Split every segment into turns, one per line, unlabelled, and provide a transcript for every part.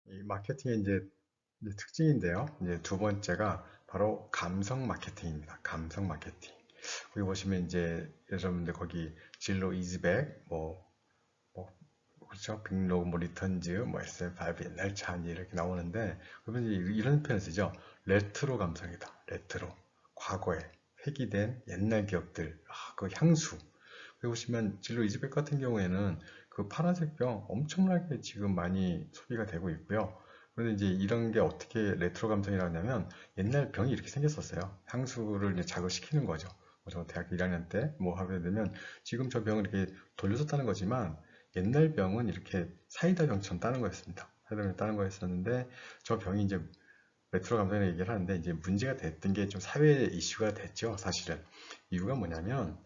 이 마케팅의 이제 특징인데요. 이제 두 번째가 바로 감성 마케팅입니다. 감성 마케팅. 거기 보시면 이제 여러분들 거기 진로 이즈백 뭐 그렇죠. 빅로그, 뭐 리턴즈, 뭐 SL5 옛날 차 이렇게 나오는데 그러면 이제 이런 표현 쓰죠. 레트로 감성이다. 레트로. 과거에 회귀된 옛날 기억들. 그 향수. 여기 보시면 진로 이즈백 같은 경우에는 그 파란색 병 엄청나게 지금 많이 소비가 되고 있고요. 그런데 이제 이런 게 어떻게 레트로 감성이라고 하냐면 옛날 병이 이렇게 생겼었어요. 향수를 이제 자극시키는 거죠. 저 대학교 1학년 때 뭐 하게 되면 지금 저 병을 이렇게 돌려줬다는 거지만 옛날 병은 이렇게 사이다 병처럼 따는 거였습니다. 사이다 병 따는 거였었는데 저 병이 이제 레트로 감성이라고 얘기를 하는데 이제 문제가 됐던 게 좀 사회 이슈가 됐죠. 사실은 이유가 뭐냐면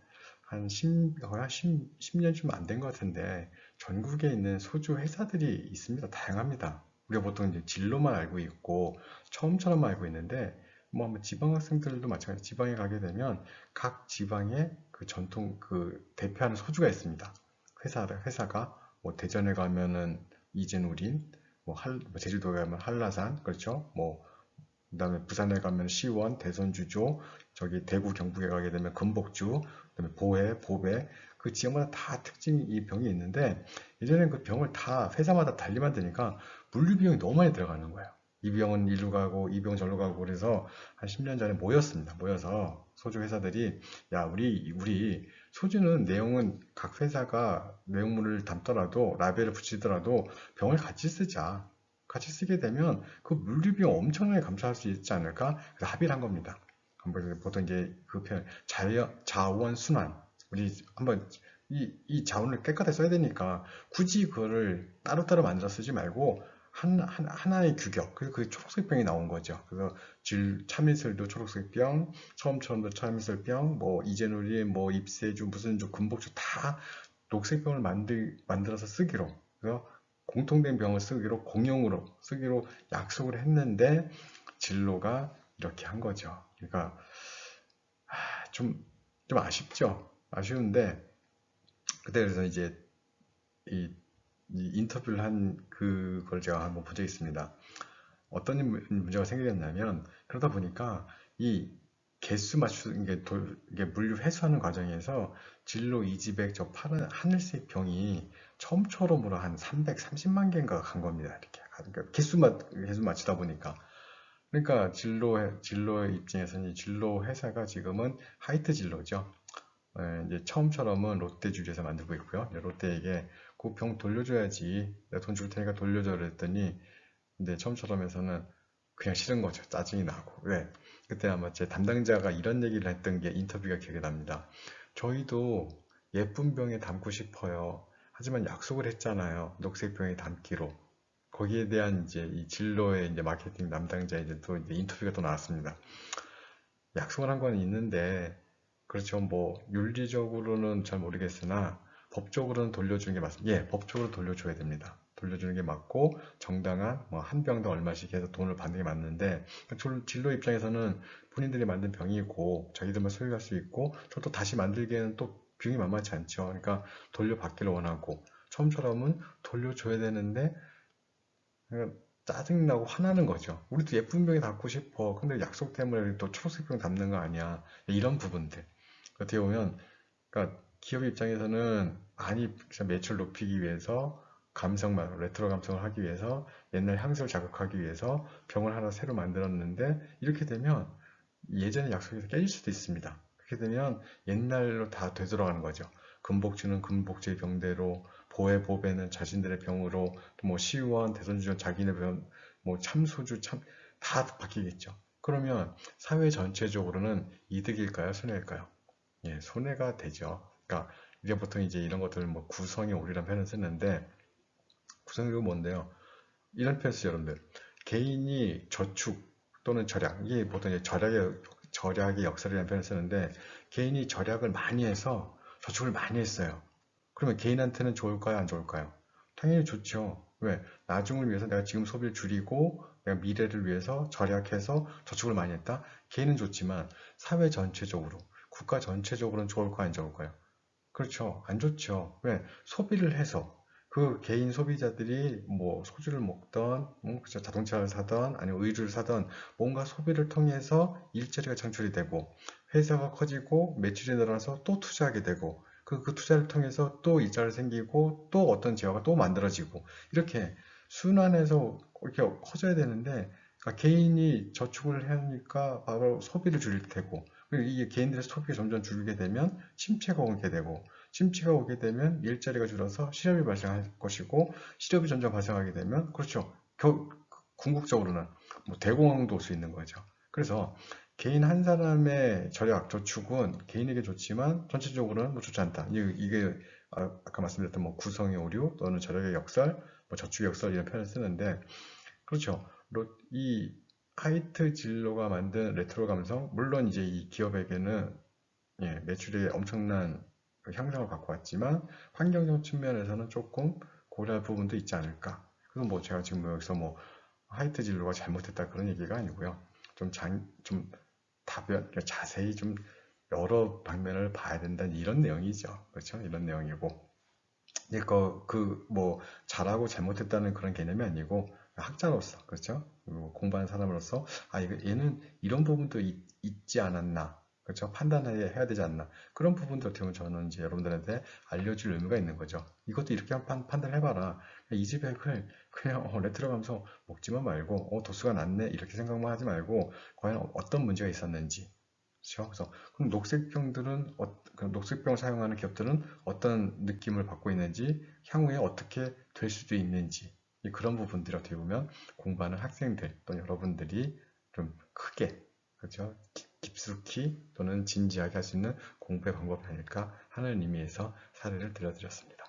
한 10년 좀 안 된 것 같은데 전국에 있는 소주 회사들이 있습니다. 다양합니다. 우리가 보통 이제 진로만 알고 있고 처음처럼 알고 있는데 뭐 지방 학생들도 마찬가지. 지방에 가게 되면 각 지방에 그 전통 그 대표하는 소주가 있습니다. 회사가 뭐 대전에 가면은 이젠우린, 뭐 제주도에 가면 한라산, 그렇죠? 뭐 그다음에 부산에 가면 시원, 대선주조, 저기 대구 경북에 가게 되면 금복주, 그다음에 보혜, 보배 그 지역마다 다 특징이 이 병이 있는데 예전엔 그 병을 다 회사마다 달리 만드니까 물류 비용이 너무 많이 들어가는 거예요. 이 병은 이리로 가고 이 병은 저리로 가고 그래서 한 10년 전에 모였습니다. 모여서 소주 회사들이 야 우리 소주는 내용은 각 회사가 내용물을 담더라도 라벨을 붙이더라도 병을 같이 쓰자. 같이 쓰게 되면 그 물류 비용 엄청나게 감소할 수 있지 않을까? 그래서 합의를 한 겁니다. 보통 이제 그 표현 자원 순환 우리 한번 이 자원을 깨끗하게 써야 되니까 굳이 그거를 따로따로 만들어 쓰지 말고 하나의 규격 그래서 그 초록색 병이 나온 거죠. 그래서 참이슬도 초록색 병, 처음처럼도 참이슬 병, 뭐 이제누리, 뭐 입세주, 무슨 주, 금복주 다 녹색 병을 만들어서 쓰기로 그래서 공통된 병을 쓰기로 공용으로 쓰기로 약속을 했는데 진로가 이렇게 한 거죠. 그러니까 좀, 좀 아쉽죠. 아쉬운데 그때 그래서 이제 이, 이 인터뷰를 한 그걸 제가 한번 본 적이 있습니다. 어떤 문제가 생겼냐면 그러다 보니까 이 개수 맞추는 이게 물류 회수하는 과정에서 진로 이지백 저 파란 하늘색 병이 처음처럼으로 한 330만 개인가 간 겁니다. 이렇게 그러니까 개수 맞추다 보니까 그러니까 진로의 입장에서는 이 진로 회사가 지금은 하이트 진로죠. 이제 처음처럼은 롯데주류에서 만들고 있고요. 롯데에게 그 병 돌려줘야지. 내가 돈 줄 테니까 돌려줘 그랬더니 근데 처음처럼 해서는 그냥 싫은 거죠. 짜증이 나고. 왜? 그때 아마 제 담당자가 이런 얘기를 했던 게 인터뷰가 기억이 납니다. 저희도 예쁜 병에 담고 싶어요. 하지만 약속을 했잖아요. 녹색 병에 담기로. 거기에 대한 이제 이 진로의 이제 마케팅 담당자 이제 또 이제 인터뷰가 또 나왔습니다. 약속을 한 건 있는데, 그렇죠. 뭐, 윤리적으로는 잘 모르겠으나, 법적으로는 돌려주는 게 맞습니다. 예, 법적으로 돌려줘야 됩니다. 돌려주는 게 맞고, 정당한, 뭐, 한 병당 얼마씩 해서 돈을 받는 게 맞는데, 진로 입장에서는 본인들이 만든 병이고, 자기들만 소유할 수 있고, 저도 다시 만들기에는 또 비용이 만만치 않죠. 그러니까 돌려받기를 원하고, 처음처럼은 돌려줘야 되는데, 그냥 짜증나고 화나는 거죠. 우리도 예쁜 병이 담고 싶어. 근데 약속 때문에 또 초록색 병 담는 거 아니야. 이런 부분들. 어떻게 보면, 그러니까 기업 입장에서는 많이 매출 높이기 위해서 레트로 감성을 하기 위해서 옛날 향수를 자극하기 위해서 병을 하나 새로 만들었는데 이렇게 되면 예전의 약속에서 깨질 수도 있습니다. 그렇게 되면 옛날로 다 되돌아가는 거죠. 금복주는 금복주의 병대로, 보배는 자신들의 병으로, 또 뭐 시의원, 대선주는 자기네 병, 뭐 참소주, 다 바뀌겠죠. 그러면 사회 전체적으로는 이득일까요? 손해일까요? 예, 손해가 되죠. 그러니까 우리가 보통 이제 이런 것들을 뭐 구성의 오류라는 표현을 쓰는데 구성이 뭔데요? 이런 표현 쓰죠, 여러분들. 개인이 저축 또는 절약, 이게 보통 이제 절약의 역설이라는 표현을 쓰는데, 개인이 절약을 많이 해서 저축을 많이 했어요. 그러면 개인한테는 좋을까요, 안 좋을까요? 당연히 좋죠. 왜? 나중을 위해서 내가 지금 소비를 줄이고, 내가 미래를 위해서 절약해서 저축을 많이 했다? 개인은 좋지만, 사회 전체적으로, 국가 전체적으로는 좋을까요, 안 좋을까요? 그렇죠. 안 좋죠. 왜? 소비를 해서 그 개인 소비자들이 뭐 소주를 먹던, 그쵸, 자동차를 사던, 아니면 의류를 사던 뭔가 소비를 통해서 일자리가 창출이 되고 회사가 커지고 매출이 늘어나서 또 투자하게 되고 그 투자를 통해서 또 일자리 생기고 또 어떤 재화가 또 만들어지고 이렇게 순환해서 이렇게 커져야 되는데 그러니까 개인이 저축을 하니까 바로 소비를 줄일 테고 그리고 이게 개인들의 소비가 점점 줄게 되면 침체가 오게 되고 침체가 오게 되면 일자리가 줄어서 실업이 발생할 것이고 실업이 점점 발생하게 되면 그렇죠. 궁극적으로는 뭐 대공황도 올 수 있는 거죠. 그래서 개인 한 사람의 절약, 저축은 개인에게 좋지만 전체적으로는 뭐 좋지 않다. 이게 아까 말씀드렸던 뭐 구성의 오류 또는 절약의 역설, 뭐 저축의 역설 이런 표현을 쓰는데 그렇죠. 이 하이트 진로가 만든 레트로 감성, 물론 이제 이 기업에게는 예, 매출에 엄청난 그 향상을 갖고 왔지만 환경적 측면에서는 조금 고려할 부분도 있지 않을까. 그래서 뭐 제가 지금 여기서 뭐 하이트 진로가 잘못했다 그런 얘기가 아니고요. 좀 그러니까 자세히 좀 여러 방면을 봐야 된다는 이런 내용이죠. 그렇죠? 이런 내용이고. 뭐 잘하고 잘못했다는 그런 개념이 아니고 학자로서 그렇죠? 그리고 공부하는 사람으로서 이거 얘는 이런 부분도 있지 않았나 그렇죠? 판단해야 되지 않나 그런 부분도 어떻게 보면 저는 이제 여러분들한테 알려줄 의무가 있는 거죠. 이것도 이렇게 판단해봐라. 이즈백을 그냥 레트로 감성 먹지만 말고 도수가 낮네 이렇게 생각만 하지 말고 과연 어떤 문제가 있었는지 그렇죠? 그래서 그럼 그 녹색병을 사용하는 기업들은 어떤 느낌을 받고 있는지, 향후에 어떻게 될 수도 있는지 그런 부분들이 어떻게 보면 공부하는 학생들 또는 여러분들이 좀 크게 그렇죠? 깊숙이 또는 진지하게 할 수 있는 공부의 방법이 아닐까 하는 의미에서 사례를 들려드렸습니다.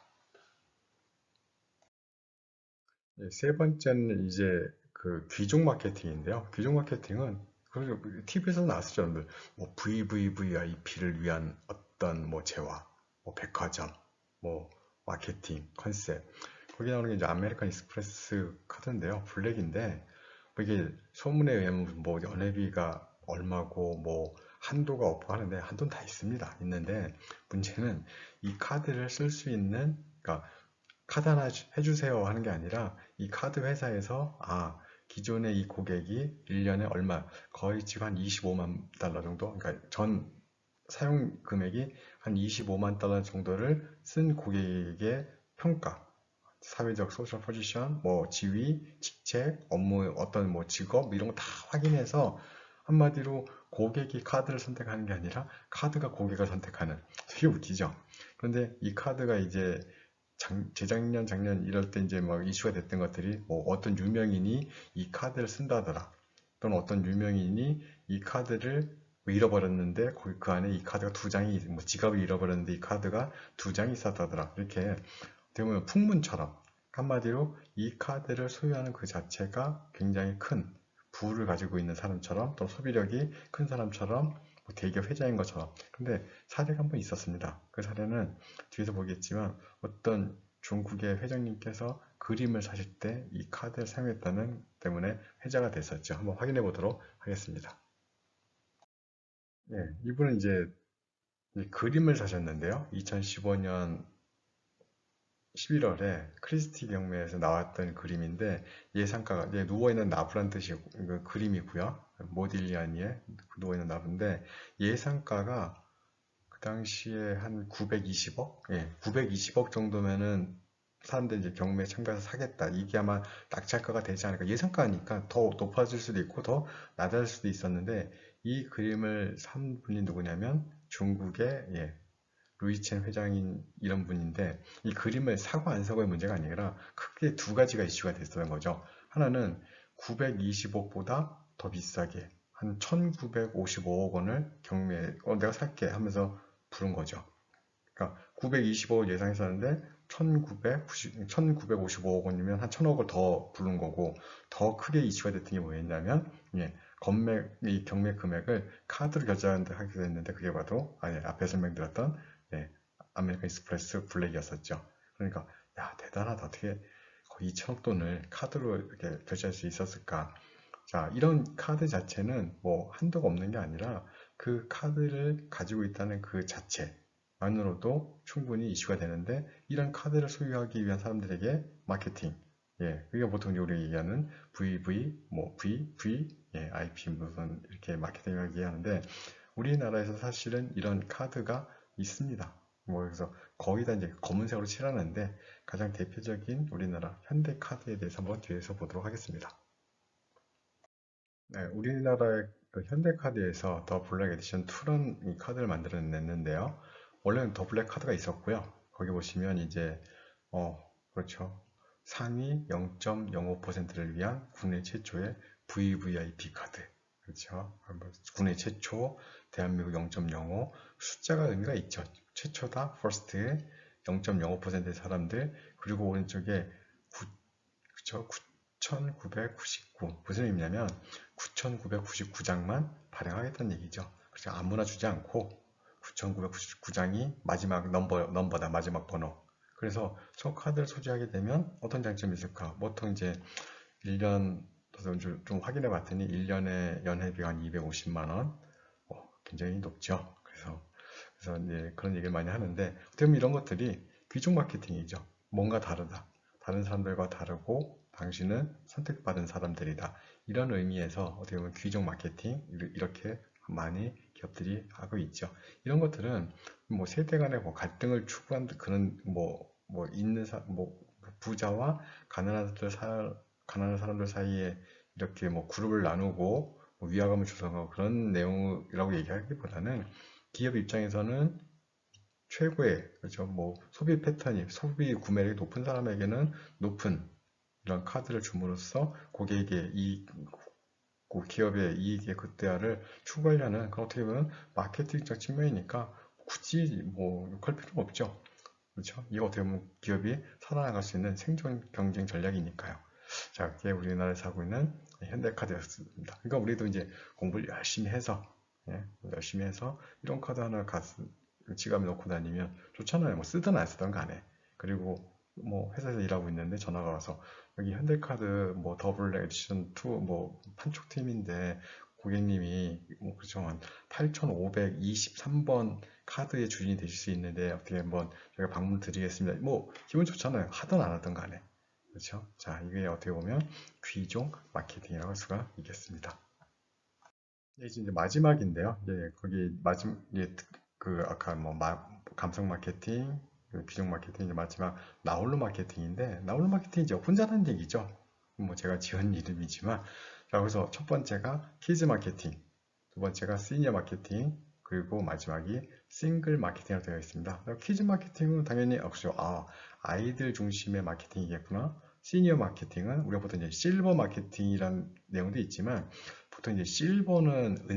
세 번째는 이제 그 귀족 마케팅인데요. 귀족 마케팅은 TV에서 나왔었죠. 여러분들. 뭐 VVVIP를 위한 어떤 뭐 재화, 뭐 백화점, 뭐 마케팅 컨셉. 거기 나오는 게 이제 아메리칸 익스프레스 카드인데요. 블랙인데 뭐 이게 소문에 의하면 뭐 연회비가 얼마고 뭐 한도가 없고 하는데 한도는 다 있는데 문제는 이 카드를 쓸 수 있는 그러니까 카드 하나 해주세요 하는 게 아니라 이 카드 회사에서 기존의 이 고객이 1년에 얼마 거의 지금 한 25만 달러 정도 그러니까 전 사용 금액이 한 25만 달러 정도를 쓴 고객의 평가 사회적 소셜 포지션 뭐 지위 직책 업무 어떤 뭐 직업 뭐 이런 거 다 확인해서 한마디로 고객이 카드를 선택하는 게 아니라 카드가 고객을 선택하는 되게 웃기죠. 그런데 이 카드가 이제 재작년, 작년 이럴 때 이제 막 이슈가 됐던 것들이 뭐 어떤 유명인이 이 카드를 쓴다더라. 또는 어떤 유명인이 이 카드를 뭐 잃어버렸는데 그 안에 이 카드가 두 장이 뭐 지갑을 잃어버렸는데 이 카드가 두 장이 있었다더라. 이렇게 되면 풍문처럼 한마디로 이 카드를 소유하는 그 자체가 굉장히 큰 부를 가지고 있는 사람처럼 또 소비력이 큰 사람처럼 뭐 대기업 회장인 것처럼 근데 사례가 한번 있었습니다. 그 사례는 뒤에서 보겠지만 어떤 중국의 회장님께서 그림을 사실 때 이 카드를 사용했다는 때문에 회자가 됐었죠. 한번 확인해 보도록 하겠습니다. 이분은 이제 그림을 사셨는데요. 2015년 11월에 크리스티 경매에서 나왔던 그림인데 예상가가 이제 누워있는 나부란 뜻이 그 그림이고요. 모딜리아니의 누워있는 나부인데 예상가가 그 당시에 한 920억? 920억 정도면은 사람들이 이제 경매에 참가해서 사겠다. 이게 아마 낙찰가가 되지 않을까. 예상가니까 더 높아질 수도 있고 더 낮아질 수도 있었는데 이 그림을 산 분이 누구냐면 중국의 루이첸 회장인 이런 분인데 이 그림을 사고 안 사고의 문제가 아니라 크게 두 가지가 이슈가 됐었던 거죠. 하나는 920억보다 더 비싸게 한 1955억 원을 경매에 내가 살게 하면서 부른 거죠. 그러니까 925억 예상했었는데 1955억 원이면 한 1000억을 더 부른 거고 더 크게 이슈가 됐던 게 뭐였냐면 이 경매 금액을 카드로 결제하게 됐는데 그게 바로 앞에 설명드렸던 아메리칸 익스프레스 블랙이었었죠. 그러니까 야 대단하다 어떻게 거의 2천억 돈을 카드로 이렇게 결제할 수 있었을까? 자, 이런 카드 자체는 뭐 한도가 없는 게 아니라 그 카드를 가지고 있다는 그 자체, 만으로도 충분히 이슈가 되는데 이런 카드를 소유하기 위한 사람들에게 마케팅, 예, 그게 보통 우리 얘기하는 VV, 뭐 VV, 예, IP 무슨 이렇게 마케팅을 얘기하는데 우리나라에서 사실은 이런 카드가 있습니다. 뭐 그래서 거의 다 이제 검은색으로 칠하는데 가장 대표적인 우리나라 현대카드에 대해서 한번 뒤에서 보도록 하겠습니다. 네, 우리나라의 그 현대카드에서 더 블랙 에디션 2라는 이 카드를 만들어냈는데요. 원래는 더 블랙 카드가 있었고요. 거기 보시면 이제 그렇죠. 상위 0.05%를 위한 국내 최초의 VVIP 카드. 그렇죠. 국내 최초, 대한민국 0.05, 숫자가 의미가 있죠. 최초다, first에 0.05%의 사람들, 그리고 오른쪽에 그쵸? 9,999. 무슨 의미냐면 9,999장만 발행하겠다는 얘기죠. 그래서 아무나 주지 않고 9,999장이 마지막 넘버다, 마지막 번호. 그래서 저 카드를 소지하게 되면 어떤 장점이 있을까? 보통 이제 1년, 좀 확인해 봤더니 1년에 연회비가 한 250만 원. 굉장히 높죠. 그래서 이제 그런 얘기를 많이 하는데, 어떻게 보면 이런 것들이 귀족 마케팅이죠. 뭔가 다르다. 다른 사람들과 다르고 당신은 선택받은 사람들이다. 이런 의미에서 어떻게 보면 귀족 마케팅 이렇게 많이 기업들이 하고 있죠. 이런 것들은 뭐 세대 간의 뭐 갈등을 추구한 그런 뭐 있는 뭐 부자와 가난한 사람들 사이에 이렇게 뭐 그룹을 나누고 뭐 위화감을 조성하고 그런 내용이라고 얘기하기보다는 기업 입장에서는 최고의 그렇죠. 뭐 소비 패턴이 소비 구매력이 높은 사람에게는 높은 이런 카드를 줌으로써 고객에게 그 기업의 이익의 극대화를 추구하려는 그런 어떻게 보면 마케팅적 측면이니까 굳이 뭐 욕할 필요가 없죠. 그렇죠? 이거 어떻게 보면 기업이 살아나갈 수 있는 생존 경쟁 전략이니까요. 자, 그게 우리나라에서 하고 있는 현대카드였습니다. 그러니까 우리도 이제 공부를 열심히 해서 이런 카드 하나 지갑에 넣고 다니면 좋잖아요. 뭐 쓰든 안 쓰든 간에. 그리고 뭐 회사에서 일하고 있는데 전화가 와서 여기 현대카드 뭐 더블 에디션 2 뭐 판촉팀인데 고객님이 뭐 그렇죠. 한 8,523번 카드의 주인이 되실 수 있는데 어떻게 한번 저희가 방문 드리겠습니다. 뭐 기분 좋잖아요. 하든 안 하든 간에. 그렇죠? 자, 이게 어떻게 보면 귀족 마케팅이라고 할 수가 있겠습니다. 이제 마지막인데요. 이제 거기 이제 그 아까 뭐 감성 마케팅, 그 귀족 마케팅 이제 마지막 나홀로 마케팅인데 나홀로 마케팅 이제 혼자라는 얘기죠. 뭐 제가 지은 이름이지만 자, 그래서 첫 번째가 키즈 마케팅, 두 번째가 시니어 마케팅, 그리고 마지막이 싱글 마케팅으로 되어 있습니다. 키즈 마케팅은 당연히 아이들 중심의 마케팅이겠구나. 시니어 마케팅은 우리가 보통 이제 실버 마케팅이라는 내용도 있지만 보통 이제 실버는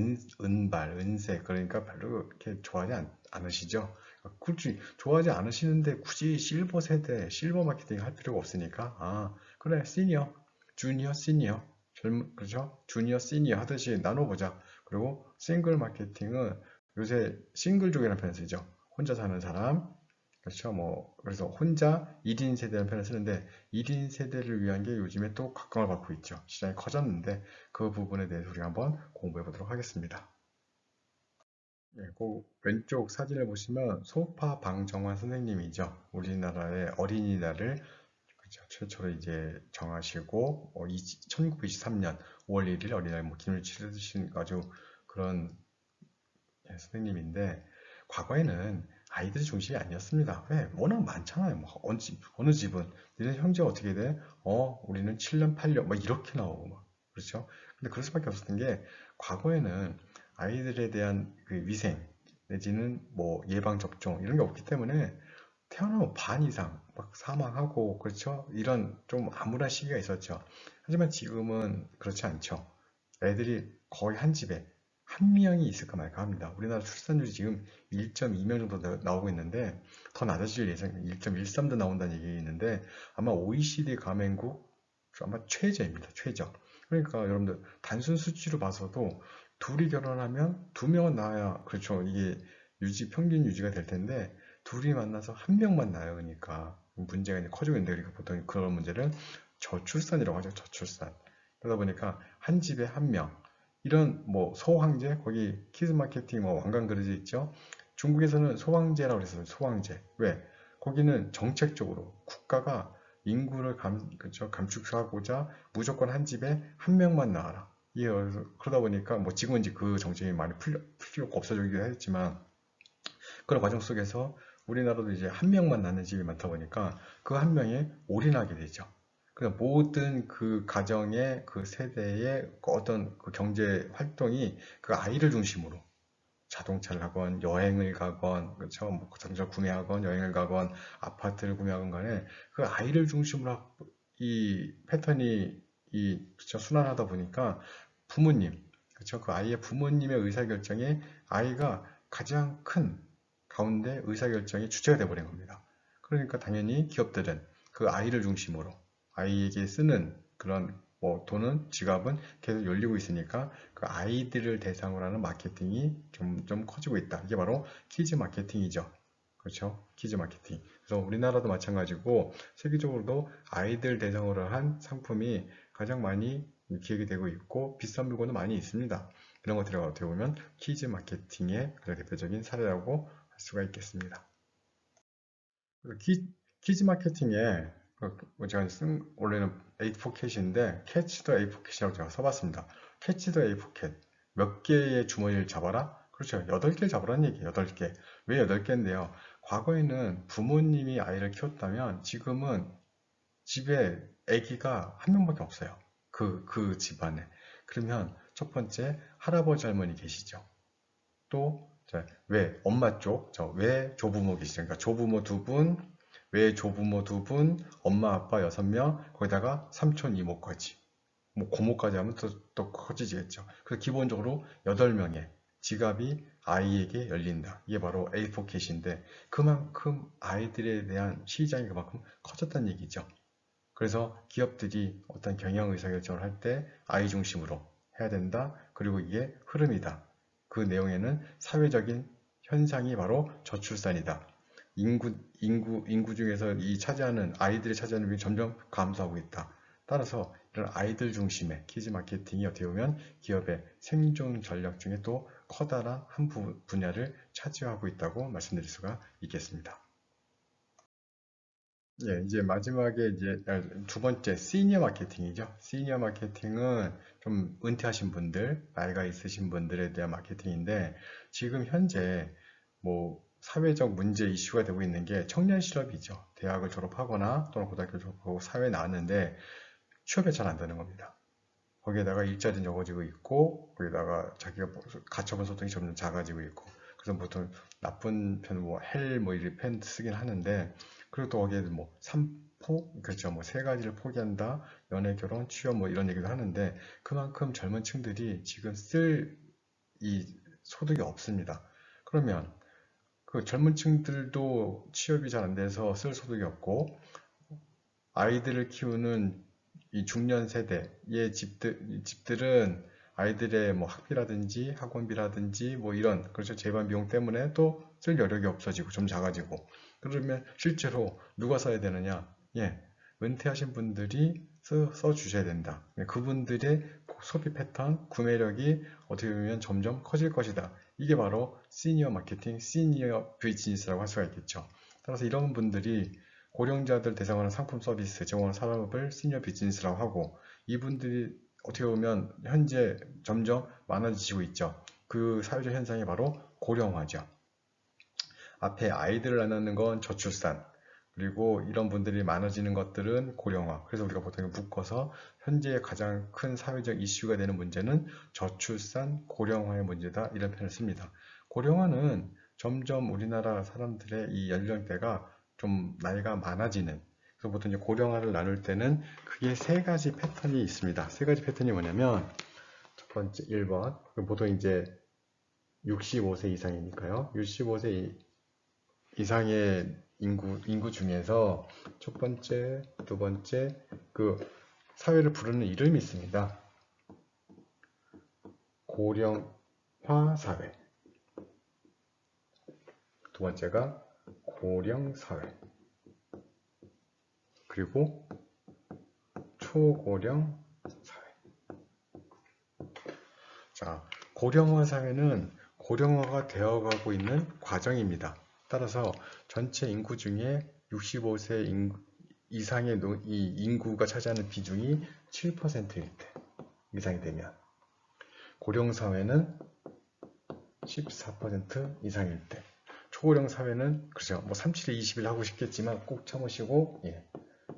은발, 은색 그러니까 별로 이렇게 좋아하지 않으시죠? 굳이 좋아하지 않으시는데 굳이 실버 세대, 실버 마케팅 할 필요가 없으니까 그래 시니어, 주니어, 시니어 그렇죠? 주니어, 시니어 하듯이 나눠보자. 그리고 싱글 마케팅은 요새 싱글족이라는 표현 쓰죠. 혼자 사는 사람, 그렇죠. 뭐 그래서 혼자 1인 세대라는 표현을 쓰는데 1인 세대를 위한 게 요즘에 또 각광을 받고 있죠. 시장이 커졌는데 그 부분에 대해서 우리가 한번 공부해 보도록 하겠습니다. 예, 그 왼쪽 사진을 보시면 소파 방정환 선생님이죠. 우리나라의 어린이날을 그렇죠. 최초로 이제 정하시고 1923년 5월 1일 어린이날 뭐 기념을 치르신 아주 그런 선생님인데 과거에는 아이들이 중심이 아니었습니다. 왜? 워낙 많잖아요. 뭐 어느 집은 니네 형제 어떻게 돼? 우리는 7년 8년 막 이렇게 나오고 막 그렇죠. 근데 그럴 수밖에 없었던 게 과거에는 아이들에 대한 그 위생 내지는 뭐 예방 접종 이런 게 없기 때문에 태어나면 반 이상 막 사망하고 그렇죠. 이런 좀 암울한 시기가 있었죠. 하지만 지금은 그렇지 않죠. 애들이 거의 한 집에 한 명이 있을까 말까 합니다. 우리나라 출산율이 지금 1.2명 정도 나오고 있는데 더 낮아질 예상 1.13도 나온다는 얘기 있는데 아마 OECD 가맹국 아마 최저입니다. 최저. 그러니까 여러분들 단순 수치로 봐서도 둘이 결혼하면 두 명은 낳아야 그렇죠. 이게 평균 유지가 될 텐데 둘이 만나서 한 명만 낳아요. 그러니까 문제가 이제 커지고 있는데 그러니까 보통 그런 문제를 저출산이라고 하죠. 저출산. 그러다 보니까 한 집에 한 명. 이런 뭐 서황제 거기 키즈 마케팅 뭐 왕관 그려져 있죠. 중국에서는 소황제라고 그랬어요. 소황제. 왜? 거기는 정책적으로 국가가 인구를 그쵸? 감축하고자 무조건 한 집에 한 명만 낳아라. 그러다 보니까 뭐 지금은 이제 그 정책이 많이 풀리고 없어지긴 했지만 그런 과정 속에서 우리나라도 이제 한 명만 낳는 집이 많다 보니까 그 한 명에 올인하게 되죠. 그래서 모든 그 가정의 그 세대의 그 어떤 그 경제 활동이 그 아이를 중심으로 자동차를 가건 여행을 가건 그렇죠 뭐 자동차 구매하건 여행을 가건 아파트를 구매하건 간에 그 아이를 중심으로 이 패턴이 그쵸 순환하다 보니까 부모님 그쵸 그 아이의 부모님의 의사결정에 아이가 가장 큰 가운데 의사결정의 주체가 되어버린 겁니다. 그러니까 당연히 기업들은 그 아이를 중심으로 아이에게 쓰는 그런 뭐 돈은 지갑은 계속 열리고 있으니까 그 아이들을 대상으로 하는 마케팅이 점점 커지고 있다. 이게 바로 키즈 마케팅이죠. 그렇죠? 키즈 마케팅. 그래서 우리나라도 마찬가지고 세계적으로도 아이들 대상으로 한 상품이 가장 많이 기획이 되고 있고 비싼 물건도 많이 있습니다. 이런 것들이 어떻게 보면 키즈 마케팅의 가장 대표적인 사례라고 할 수가 있겠습니다. 키즈 마케팅에 제가 쓴 원래는 A4캣인데 캐치 더 A4캣이라고 제가 써봤습니다. 캐치 더 A4캣 몇 개의 주머니를 잡아라? 그렇죠. 8개 잡으라는 얘기예요. 8개. 왜 8개인데요? 과거에는 부모님이 아이를 키웠다면 지금은 집에 아기가 한 명밖에 없어요. 그 집안에. 그러면 첫 번째 할아버지 할머니 계시죠. 또 외 엄마 쪽, 외 조부모 계시죠. 그러니까 조부모 두 분, 외 조부모 두 분, 엄마 아빠 6명, 거기다가 삼촌 이모까지. 뭐 고모까지 하면 또 커지겠죠. 그래서 기본적으로 8명의 지갑이 아이에게 열린다. 이게 바로 A4캣인데 그만큼 아이들에 대한 시장이 그만큼 커졌다는 얘기죠. 그래서 기업들이 어떤 경영 의사결정을 할 때 아이 중심으로 해야 된다. 그리고 이게 흐름이다. 그 내용에는 사회적인 현상이 바로 저출산이다. 인구 중에서 이 차지하는 아이들이 차지하는 비율이 점점 감소하고 있다. 따라서 이런 아이들 중심의 키즈 마케팅이 어떻게 보면 기업의 생존 전략 중에 또 커다란 한 분야를 차지하고 있다고 말씀드릴 수가 있겠습니다. 예, 이제 마지막에 이제 두 번째 시니어 마케팅이죠. 시니어 마케팅은 좀 은퇴하신 분들, 나이가 있으신 분들에 대한 마케팅인데 지금 현재 뭐 사회적 문제 이슈가 되고 있는 게 청년 실업이죠. 대학을 졸업하거나 또는 고등학교 졸업하고 사회에 나왔는데 취업이 잘 안 되는 겁니다. 거기에다가 일자리는 적어지고 있고 거기다가 자기가 가처분 소득이 점점 작아지고 있고 그래서 보통 나쁜 편 뭐 헬 뭐 이런 편 쓰긴 하는데 그리고 또 거기에 뭐 3포 그렇죠 뭐 세 가지를 포기한다 연애 결혼 취업 뭐 이런 얘기도 하는데 그만큼 젊은 층들이 지금 쓸 이 소득이 없습니다. 그러면 그 젊은 층들도 취업이 잘 안 돼서 쓸 소득이 없고 아이들을 키우는 이 중년 세대의 집들은 아이들의 뭐 학비라든지 학원비라든지 뭐 이런 그렇죠 재반 비용 때문에 또 쓸 여력이 없어지고 좀 작아지고 그러면 실제로 누가 써야 되느냐? 예, 은퇴하신 분들이 써주셔야 된다. 그분들의 소비 패턴, 구매력이 어떻게 보면 점점 커질 것이다. 이게 바로 시니어 마케팅, 시니어 비즈니스라고 할 수가 있겠죠. 따라서 이런 분들이 고령자들 대상으로 상품 서비스 제공하는 산업을 시니어 비즈니스라고 하고 이분들이 어떻게 보면 현재 점점 많아지고 있죠. 그 사회적 현상이 바로 고령화죠. 앞에 아이들을 안 낳는 건 저출산 그리고 이런 분들이 많아지는 것들은 고령화. 그래서 우리가 보통 묶어서 현재 가장 큰 사회적 이슈가 되는 문제는 저출산, 고령화의 문제다 이런 표현을 씁니다. 고령화는 점점 우리나라 사람들의 이 연령대가 좀 나이가 많아지는 그래서 보통 이제 고령화를 나눌 때는 크게 세 가지 패턴이 있습니다. 세 가지 패턴이 뭐냐면 첫 번째 1번 보통 이제 65세 이상이니까요. 65세 이상의 인구 중에서 첫 번째, 두 번째 그 사회를 부르는 이름이 있습니다. 고령화 사회. 두 번째가 고령 사회. 그리고 초고령 사회. 자, 고령화 사회는 고령화가 되어가고 있는 과정입니다. 따라서 전체 인구 중에 65세 이상의 이 인구가 차지하는 비중이 7%일 때 이상이 되면, 고령 사회는 14% 이상일 때, 초고령 사회는 그렇죠. 뭐 37에 21 하고 싶겠지만 꼭 참으시고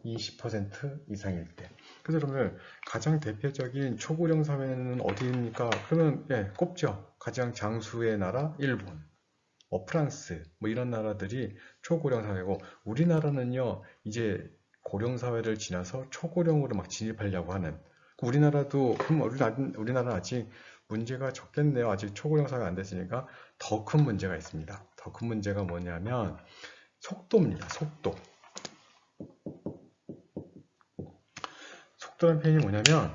20% 이상일 때. 그래서 여러분들 가장 대표적인 초고령 사회는 어디입니까? 그러면 꼽죠. 가장 장수의 나라 일본, 프랑스 뭐 이런 나라들이 초고령 사회고, 우리나라는요 이제 고령 사회를 지나서 초고령으로 막 진입하려고 하는. 우리나라도 그럼 우리나라는 아직 문제가 적겠네요. 아직 초고령 사회가 안 됐으니까. 더 큰 문제가 있습니다. 더 큰 문제가 뭐냐면 속도입니다. 속도. 속도라는 표현이 뭐냐면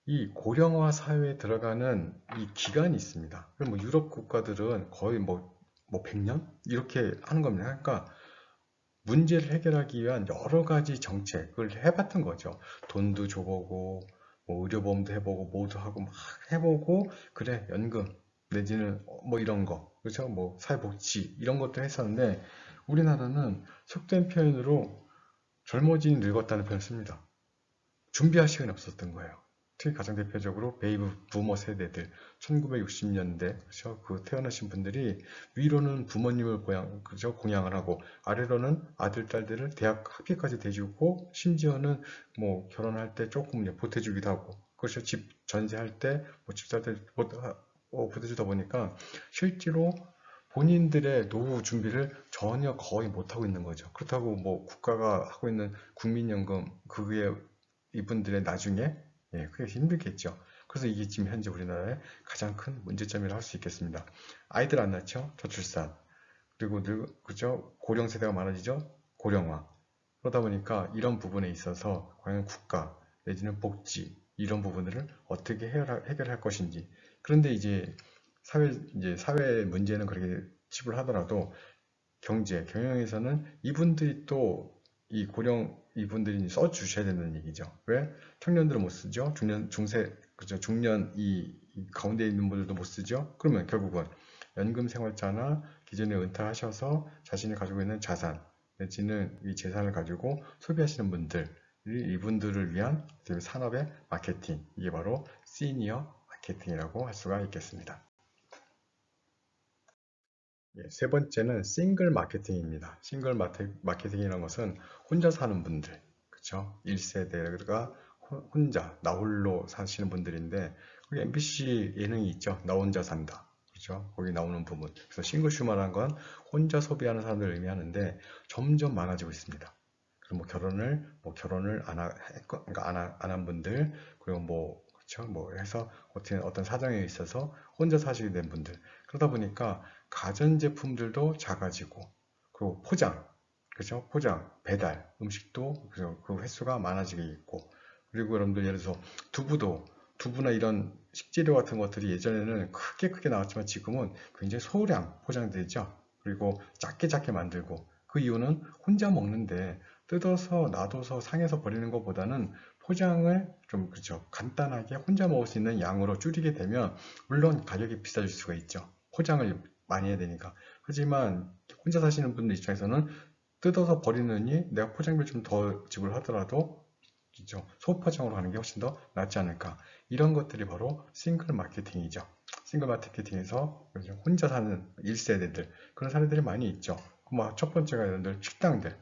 이 고령화 사회에 들어가는 이 기간이 있습니다. 그럼 뭐 유럽 국가들은 거의 뭐 100년 이렇게 하는 겁니다. 그러니까 문제를 해결하기 위한 여러 가지 정책을 해봤던 거죠. 돈도 줘보고 뭐 의료보험도 해보고 뭐도 하고 막 해보고, 그래 연금 내지는 뭐 이런 거, 그렇죠? 뭐 사회복지 이런 것도 했었는데, 우리나라는 속된 표현으로 젊어지니 늙었다는 표현을 씁니다. 준비할 시간이 없었던 거예요. 특히 가장 대표적으로 베이브 부머 세대들, 1960년대 그렇죠? 그 태어나신 분들이 위로는 부모님을 그죠? 공양을 하고, 아래로는 아들 딸들을 대학 학비까지 대주고, 심지어는 뭐 결혼할 때 조금 보태주기도 하고, 그렇죠? 집 전세할 때 뭐 집 살 때 보태주다 보니까 실제로 본인들의 노후 준비를 전혀 거의 못하고 있는 거죠. 그렇다고 뭐 국가가 하고 있는 국민연금, 그게 이분들의 나중에 그게 힘들겠죠. 그래서 이게 지금 현재 우리나라의 가장 큰 문제점이라 할 수 있겠습니다. 아이들 안 낳죠? 저출산. 그리고 그죠? 고령 세대가 많아지죠? 고령화. 그러다 보니까 이런 부분에 있어서 과연 국가 내지는 복지 이런 부분들을 어떻게 해결할 것인지. 그런데 이제 사회 문제는 그렇게 칩을 하더라도 경영에서는 이분들이 또 이 고령 이분들이 써주셔야 되는 얘기죠. 왜? 청년들은 못 쓰죠. 중세, 그죠? 중년 이 가운데 있는 분들도 못 쓰죠. 그러면 결국은 연금 생활자나 기존에 은퇴하셔서 자신이 가지고 있는 자산 내지는 이 재산을 가지고 소비하시는 분들이, 이분들을 위한 산업의 마케팅, 이게 바로 시니어 마케팅이라고 할 수가 있겠습니다. 세 번째는 싱글 마케팅입니다. 싱글 마케팅이라는 것은 혼자 사는 분들, 그쵸? 1세대가 혼자, 나 홀로 사시는 분들인데, 거기 MBC 예능이 있죠? 나 혼자 산다. 그죠? 거기 나오는 부분. 그래서 싱글 슈머라는 건 혼자 소비하는 사람들을 의미하는데, 점점 많아지고 있습니다. 그리고 결혼을 그러니까 안 한 분들, 그리고 그렇죠? 해서 어떤 사정에 있어서 혼자 사시게 된 분들. 그러다 보니까 가전제품들도 작아지고, 그리고 그죠? 포장, 배달, 음식도 그 횟수가 많아지게 있고, 그리고 여러분들 예를 들어서 두부나 이런 식재료 같은 것들이 예전에는 크게 나왔지만 지금은 굉장히 소량 포장되죠. 그리고 작게 만들고, 그 이유는 혼자 먹는데 뜯어서 놔둬서 상해서 버리는 것보다는 포장을 좀 그렇죠. 간단하게 혼자 먹을 수 있는 양으로 줄이게 되면 물론 가격이 비싸질 수가 있죠. 포장을 많이 해야 되니까. 하지만 혼자 사시는 분들 입장에서는 뜯어서 버리느니 내가 포장비를 좀 더 지불하더라도 그렇죠. 소포장으로 가는 게 훨씬 더 낫지 않을까. 이런 것들이 바로 싱글 마케팅이죠. 싱글 마케팅에서 혼자 사는 1세대들, 그런 사례들이 많이 있죠. 첫 번째가 여러분들 식당들.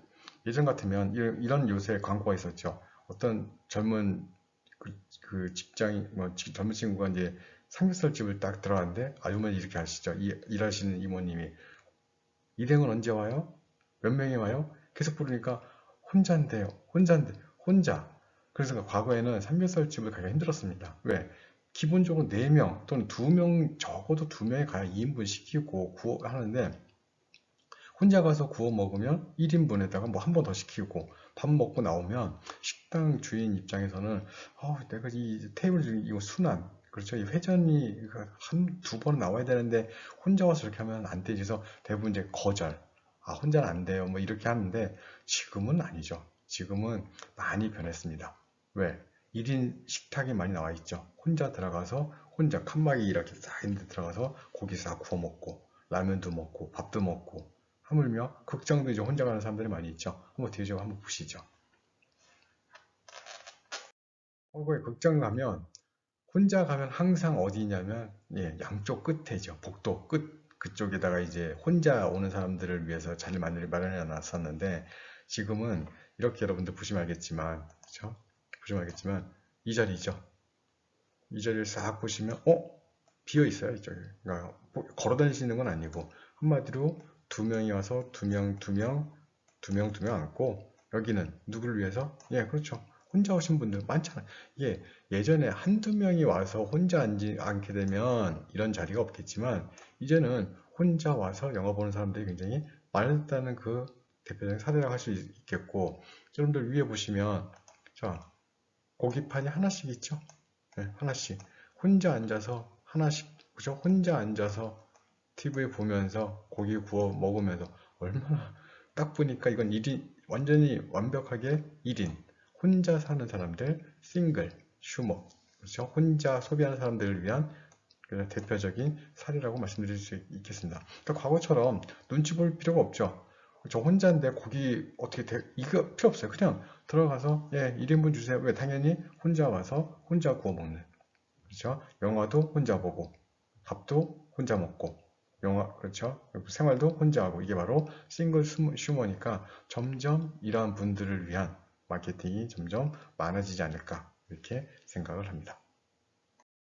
예전 같으면 이런 요새 광고가 있었죠. 어떤 젊은 직장인, 젊은 친구가 이제 삼겹살 집을 딱 들어갔는데, 아주머니 이렇게 하시죠. 일하시는 이모님이 일행은 언제 와요? 몇 명이 와요? 계속 부르니까 혼자인데요. 혼자. 그래서 과거에는 삼겹살 집을 가기가 힘들었습니다. 왜? 기본적으로 4명 또는 2명, 적어도 2명이 가야 2인분 시키고 하는데, 혼자 가서 구워 먹으면 1인분에다가 한 번 더 시키고 밥 먹고 나오면 식당 주인 입장에서는 내가 이 테이블 중에 이거 순환, 그렇죠? 이 회전이 두 번 나와야 되는데 혼자 와서 이렇게 하면 안 되지. 그래서 대부분 이제 거절. 혼자는 안 돼요. 이렇게 하는데 지금은 아니죠. 지금은 많이 변했습니다. 왜? 1인 식탁이 많이 나와 있죠. 혼자 들어가서 혼자 칸막이 이렇게 싹 있는데 들어가서 고기 싹 구워 먹고 라면도 먹고 밥도 먹고 하물며 극장도 이제 혼자 가는 사람들이 많이 있죠. 한번 뒤에 좀 한번 보시죠. 거기 극장 가면 혼자 가면 항상 어디냐면 예, 양쪽 끝에죠. 복도 끝 그쪽에다가 이제 혼자 오는 사람들을 위해서 자리를 마련해 놨었는데 지금은 이렇게 여러분들 보시면 알겠지만 그렇죠? 보시면 알겠지만 이 자리죠. 이 자리를 싹 보시면 비어 있어요. 이쪽에. 그러니까 걸어 다닐 수 있는 건 아니고 한마디로 두 명이 와서 두 명 앉고 여기는 누구를 위해서? 예, 그렇죠. 혼자 오신 분들 많잖아요. 예, 예전에 한두 명이 와서 혼자 앉게 되면 이런 자리가 없겠지만 이제는 혼자 와서 영화 보는 사람들이 굉장히 많다는 그 대표적인 사례라고 할 수 있겠고 여러분들 위에 보시면 자 고기판이 하나씩 있죠. 네, 하나씩 혼자 앉아서 하나씩 그죠? 혼자 앉아서 TV 보면서 고기 구워 먹으면서 얼마나 딱 보니까 이건 1인 완전히 완벽하게 1인 혼자 사는 사람들 싱글 슈머 그렇죠? 혼자 소비하는 사람들을 위한 대표적인 사례라고 말씀드릴 수 있겠습니다. 그러니까 과거처럼 눈치 볼 필요가 없죠. 저 혼자인데 고기 어떻게 이거 필요 없어요. 그냥 들어가서 예 1인분 주세요. 왜 당연히 혼자 와서 혼자 구워 먹는 그렇죠? 영화도 혼자 보고 밥도 혼자 먹고 영화 그렇죠? 생활도 혼자 하고 이게 바로 싱글 슈머니까 점점 이러한 분들을 위한 마케팅이 점점 많아지지 않을까 이렇게 생각을 합니다.